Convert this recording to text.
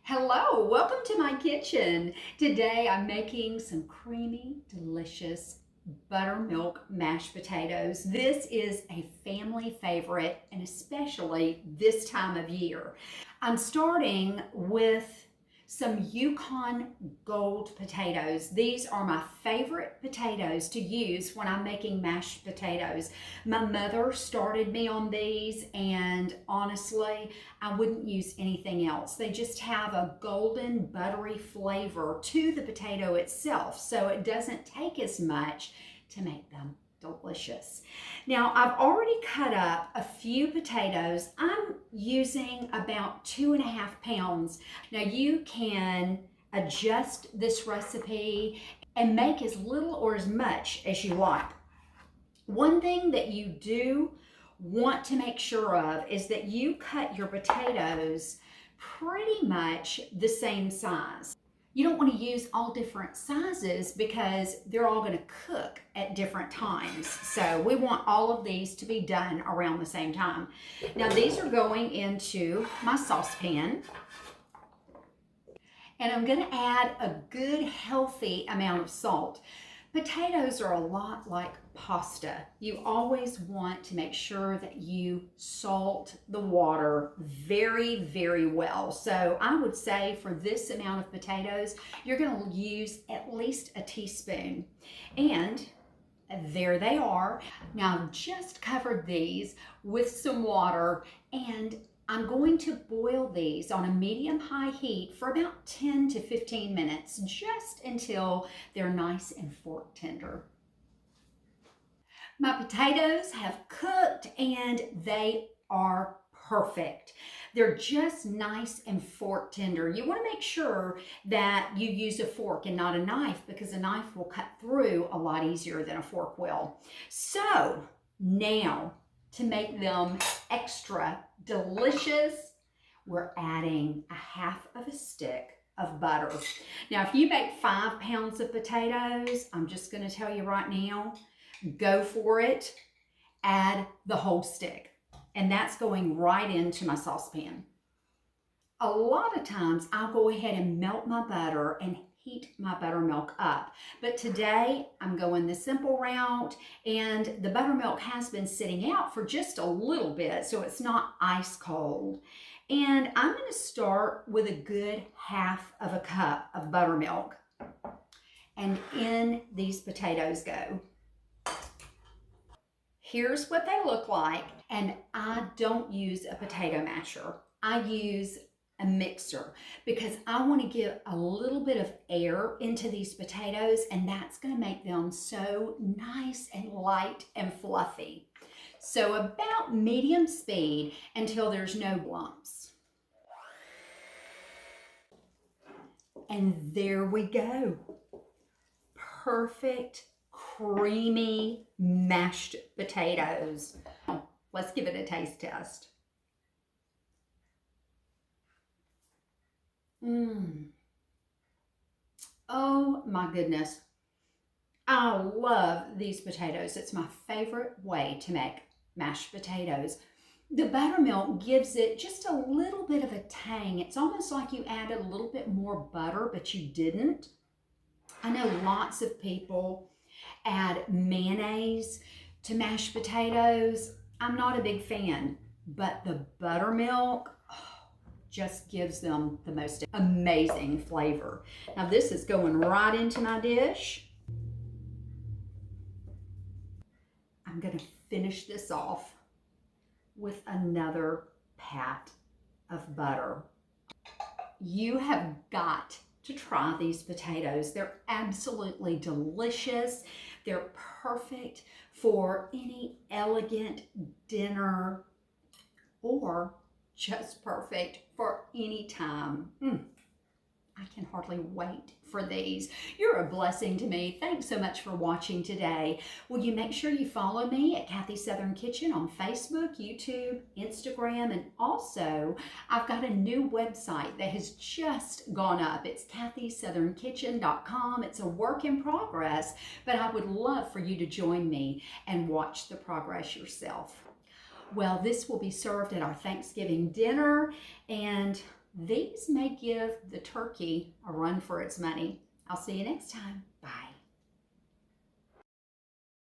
Hello, welcome to my kitchen. Today I'm making some creamy, delicious buttermilk mashed potatoes. This is a family favorite, and especially this time of year. I'm starting with some Yukon Gold potatoes. These are my favorite potatoes to use when I'm making mashed potatoes. My mother started me on these, and honestly, I wouldn't use anything else. They just have a golden, buttery flavor to the potato itself, so it doesn't take as much to make them delicious. Now, I've already cut up a few potatoes. I'm using about 2.5 pounds. Now, you can adjust this recipe and make as little or as much as you like. One thing that you do want to make sure of is that you cut your potatoes pretty much the same size. You don't want to use all different sizes because they're all going to cook at different times. So we want all of these to be done around the same time. Now these are going into my saucepan. And I'm going to add a good healthy amount of salt. Potatoes are a lot like pasta. You always want to make sure that you salt the water very, very well. So I would say for this amount of potatoes, you're going to use at least a teaspoon. And there they are. Now I've just covered these with some water, and I'm going to boil these on a medium-high heat for about 10 to 15 minutes, just until they're nice and fork tender. My potatoes have cooked and they are perfect. They're just nice and fork tender. You want to make sure that you use a fork and not a knife, because a knife will cut through a lot easier than a fork will. So now, to make them extra delicious, we're adding a half of a stick of butter. Now, if you make 5 pounds of potatoes, I'm just going to tell you right now, go for it. Add the whole stick. And that's going right into my saucepan. A lot of times I'll go ahead and melt my butter and heat my buttermilk up. But today I'm going the simple route, and the buttermilk has been sitting out for just a little bit, so it's not ice cold. And I'm going to start with a good half of a cup of buttermilk. And in these potatoes go. Here's what they look like, and I don't use a potato masher. I use a mixer because I want to give a little bit of air into these potatoes, and that's going to make them so nice and light and fluffy. So about medium speed until there's no lumps. And there we go. Perfect, creamy mashed potatoes. Let's give it a taste test. Oh my goodness. I love these potatoes. It's my favorite way to make mashed potatoes. The buttermilk gives it just a little bit of a tang. It's almost like you added a little bit more butter, but you didn't. I know lots of people add mayonnaise to mashed potatoes. I'm not a big fan, but the buttermilk just gives them the most amazing flavor. Now this is going right into my dish. I'm going to finish this off with another pat of butter. You have got to try these potatoes. They're absolutely delicious. They're perfect for any elegant dinner, or just perfect for any time. I can hardly wait for these. You're a blessing to me. Thanks so much for watching today. Will you make sure you follow me at Kathy's Southern Kitchen on Facebook, YouTube, Instagram, and also I've got a new website that has just gone up. It's kathyssouthernkitchen.com. It's a work in progress, but I would love for you to join me and watch the progress yourself. Well, this will be served at our Thanksgiving dinner, and these may give the turkey a run for its money. I'll see you next time. Bye.